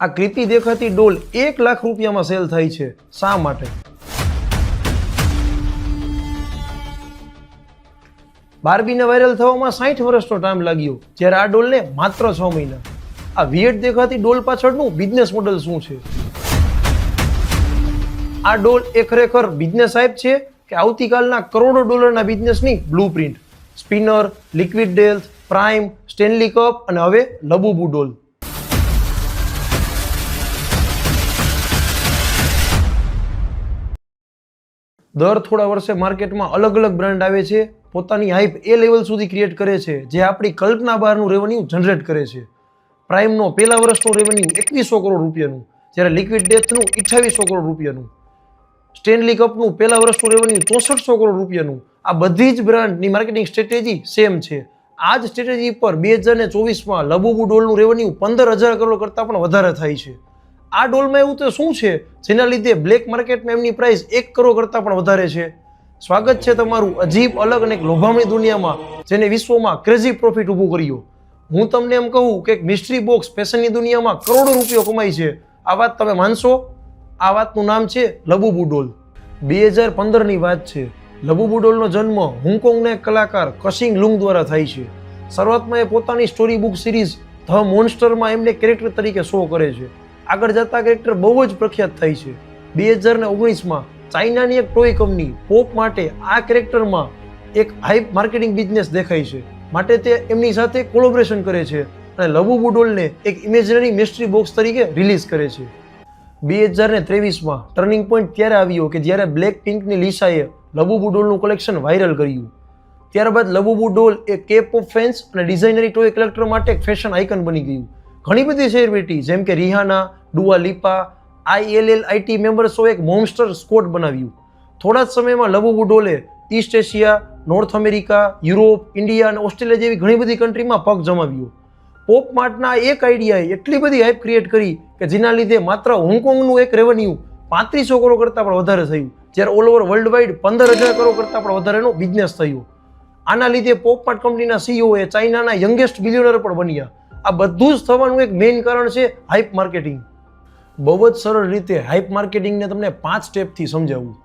આ ક્રીપી દેખાતી ડોલ 1 લાખ રૂપિયામાં સેલ થાય છે. શા માટે? બાર્બીને વાયરલ થવામાં 60 વર્ષનો ટાઈમ લાગ્યો, જ્યારે આ ડોલને માત્ર 6 મહિના. આ વિયર્ડ દેખાતી ડોલ પાછળનું બિઝનેસ મોડેલ શું છે? આ ડોલ એ ખરેખર બિઝનેસ હાઇપ છે કે આવતીકાલના કરોડો ડોલરના બિઝનેસની બ્લુપ્રિન્ટ? સ્પિનર, લિક્વિડ ડેલ્થ, પ્રાઇમ, સ્ટેનલી કપ અને હવે લબુબુ ડોલ. દર થોડા વર્ષે માર્કેટમાં અલગ અલગ બ્રાન્ડ આવે છે, પોતાની હાઇપ એ લેવલ સુધી ક્રિએટ કરે છે જે આપણી કલ્પના બહારનું રેવન્યુ જનરેટ કરે છે. પ્રાઇમનો પહેલા વર્ષનું રેવન્યુ 2100 કરોડ રૂપિયાનું, જ્યારે લિક્વિડ ડેથનું 2800 કરોડ રૂપિયાનું. સ્ટેનલી કપનું પહેલા વર્ષનું રેવન્યુ 6400 કરોડ રૂપિયાનું. આ બધી જ બ્રાન્ડની માર્કેટિંગ સ્ટ્રેટેજી સેમ છે. આ જ સ્ટ્રેટેજી પર 2024માં લબુબુ ડોલનું રેવન્યુ 15000 કરોડ કરતાં પણ વધારે થાય છે. આ ડોલમાં એવું તો શું છે જેના લીધે બ્લેક માર્કેટમાં એમની પ્રાઇસ 1 કરોડ કરતાં પણ વધારે છે? સ્વાગત છે તમારું અજીબ, અલગ અને એક લોભામણી દુનિયામાં, જેને વિશ્વમાં ક્રેઝી પ્રોફિટ ઊભું કર્યો. હું તમને એમ કહું કે એક મિસ્ટ્રી બોક્સ ફેશનની દુનિયામાં કરોડો રૂપિયા કમાય છે. આ વાત તમે માનશો? આ વાતનું નામ છે લબુબુ ડોલ. 2015ની વાત છે. લબુબુ ડોલનો જન્મ હોંગકોંગના એક કલાકાર કશિંગ લુંગ દ્વારા થાય છે. શરૂઆતમાં એ પોતાની સ્ટોરી બુક સિરીઝ ધ મોન્સ્ટરમાં એમને કેરેક્ટર તરીકે શો કરે છે. આગળ જતા કેરેક્ટર બહુ જ પ્રખ્યાત થાય છે. 2019માં ચાઇનાની એક ટોય કંપની પોપ માટે આ કેરેક્ટરમાં એક હાઇપ માર્કેટિંગ બિઝનેસ દેખાય છે, માટે તે એમની સાથે કોલેબોરેશન કરે છે અને લબુબુ ડોલને એક ઇમેજનરી મિસ્ટ્રી બોક્સ તરીકે રિલીઝ કરે છે. 2023માં ટર્નિંગ પોઈન્ટ ત્યારે આવ્યો કે જ્યારે બ્લેક પિંકની લિસાએ લબુબુ ડોલનું કલેક્શન વાયરલ કર્યું. ત્યારબાદ લબુબુ ડોલ એ કે-પોપ ફેન્સ અને ડિઝાઇનરી ટોય કલેક્ટર માટે એક ફેશન આઇકન બની ગયું. ઘણી બધી સેલિબ્રિટી જેમ કે રિહાના, ડુઆ લિપા, ILLIT મેમ્બર્સોએ એક મોન્સ્ટર સ્કોટ બનાવ્યું. થોડા જ સમયમાં લબુબુ ડોલે East Asia, North America, Europe, India અને ઓસ્ટ્રેલિયા જેવી ઘણી બધી કન્ટ્રીમાં પગ જમાવ્યો. પોપ માર્ટના એક આઈડિયાએ એટલી બધી હાઇપ ક્રિએટ કરી કે જેના લીધે માત્ર હોંગકોંગનું એક રેવન્યુ 3500 કરોડ કરતાં પણ વધારે થયું, જ્યારે all over world wide 15000 crore કરતાં પણ વધારેનો બિઝનેસ થયો. આના લીધે પોપ માર્ટ કંપનીના CEO એ ચાઇનાના યંગેસ્ટ બિલિયનર પણ બન્યા. આ બધું જ થવાનું એક મેઇન કારણ છે હાઇપ માર્કેટિંગ. બહુ જ સરળ રીતે હાઇપ માર્કેટિંગને તમને 5 સ્ટેપથી સમજાવું.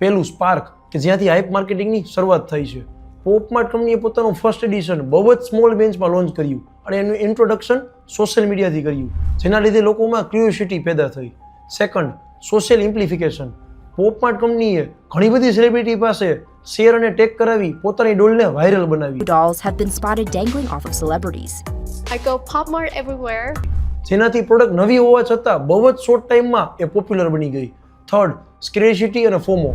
પહેલું, સ્પાર્ક, કે જ્યાંથી હાઇપ માર્કેટિંગની શરૂઆત થઈ છે. પોપ માર્ટ કંપનીએ પોતાનું ફર્સ્ટ એડિશન બહુ જ સ્મોલ બેન્ચમાં લોન્ચ કર્યું અને એનું ઇન્ટ્રોડક્શન સોશિયલ મીડિયાથી કર્યું, જેના લીધે લોકોમાં ક્યુરિયોસિટી પેદા થઈ. Second, social amplification. Pop Mart કંપનીએ ઘણી બધી સેલિબ્રિટી પાસે શેર અને ટેગ કરાવી પોતાની ડોલને વાયરલ બનાવી. Dolls have been spotted dangling off of celebrities. I go Pop Mart everywhere. જેનાથી પ્રોડક્ટ નવી હોવા છતાં બહુ જ શોર્ટ ટાઈમમાં એ પોપ્યુલર બની ગઈ. થર્ડ, સ્કેરેસિટી અને ફોમો.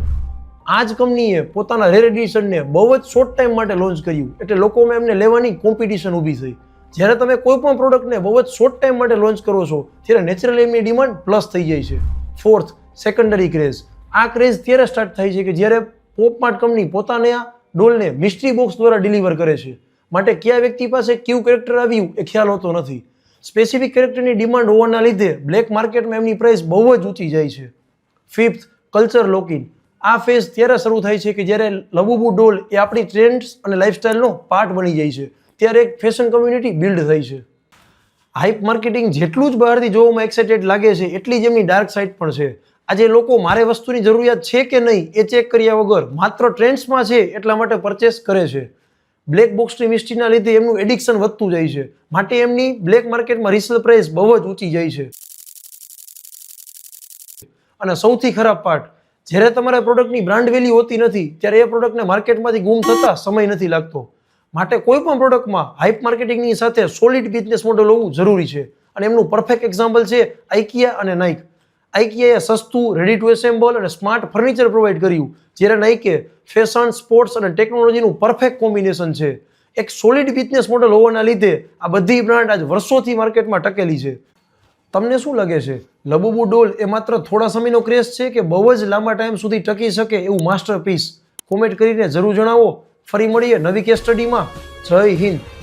આ જ કંપનીએ પોતાના રેર એડિશનને બહુ જ શોર્ટ ટાઈમ માટે લોન્ચ કર્યું, એટલે લોકોમાં એમને લેવાની કોમ્પિટિશન ઊભી થઈ. જ્યારે તમે કોઈ પણ પ્રોડક્ટને બહુ જ શોર્ટ ટાઈમ માટે લોન્ચ કરો છો ત્યારે નેચરલી એમની ડિમાન્ડ પ્લસ થઈ જાય છે. Fourth, secondary craze. આ ક્રેઝ ત્યારે સ્ટાર્ટ થાય છે કે જ્યારે પોપ માર્ટ કંપની પોતાના ડોલને મિસ્ટ્રી બોક્સ દ્વારા ડિલિવર કરે છે, માટે કયા વ્યક્તિ પાસે કયું કેરેક્ટર આવ્યું એ ખ્યાલ હોતો નથી. સ્પેસિફિક કેરેક્ટરની ડિમાન્ડ હોવાના લીધે બ્લેક માર્કેટમાં એમની પ્રાઇસ બહુ જ ઊંચી જાય છે. Fifth, culture lock in. આ ફેઝ ત્યારે શરૂ થાય છે કે જ્યારે લબુબુ ડોલ એ આપણી ટ્રેન્ડ્સ અને લાઇફસ્ટાઇલનો પાર્ટ બની જાય છે, ત્યારે એક ફેશન કમ્યુનિટી બિલ્ડ થઈ છે. હાઇપ માર્કેટિંગ જેટલું જ બહારથી જોવામાં એક્સાઇટેડ લાગે છે, એટલી જ એમની ડાર્ક સાઇડ પણ છે. આજે લોકો મારે વસ્તુની જરૂરિયાત છે કે નહીં એ ચેક કર્યા વગર માત્ર ટ્રેન્ડ્સમાં છે એટલા માટે પરચેસ કરે છે. બ્લેક બોક્સની મિસ્ટ્રીના લીધે એમનું એડિક્શન વધતું જાય છે, માટે એમની બ્લેક માર્કેટમાં રિસેલ પ્રાઇસ બહુ જ ઊંચી જાય છે. અને સૌથી ખરાબ પાર્ટ, જ્યારે તમારા પ્રોડક્ટની બ્રાન્ડ વેલ્યુ હોતી નથી ત્યારે એ પ્રોડક્ટને માર્કેટમાંથી ગુમ થતા સમય નથી લાગતો. માટે કોઈ પણ પ્રોડક્ટમાં હાઇપ માર્કેટિંગની સાથે સોલિડ બિઝનેસ મોડલ હોવું જરૂરી છે, અને એમનું પરફેક્ટ એક્ઝામ્પલ છે આઇકિયા અને નાઇક. આઇકિયાએ સસ્તું, રેડી ટુ એસેમ્બલ અને સ્માર્ટ ફર્નિચર પ્રોવાઈડ કર્યું, જ્યારે નાઇકે ફેશન, સ્પોર્ટ્સ અને ટેકનોલોજીનું પરફેક્ટ કોમ્બિનેશન છે. એક સોલિડ બિઝનેસ મોડલ હોવાના લીધે આ બધી બ્રાન્ડ આજ વર્ષોથી માર્કેટમાં ટકેલી છે. તમને શું લાગે છે, લબુબુ ડોલ એ માત્ર થોડા સમયનો ક્રેઝ છે કે બહુ જ લાંબા ટાઈમ સુધી ટકી શકે એવું માસ્ટરપીસ? કોમેન્ટ કરીને જરૂર જણાવો. ફરી મળીએ નવી કેસ સ્ટડીમાં. જય હિન્દ.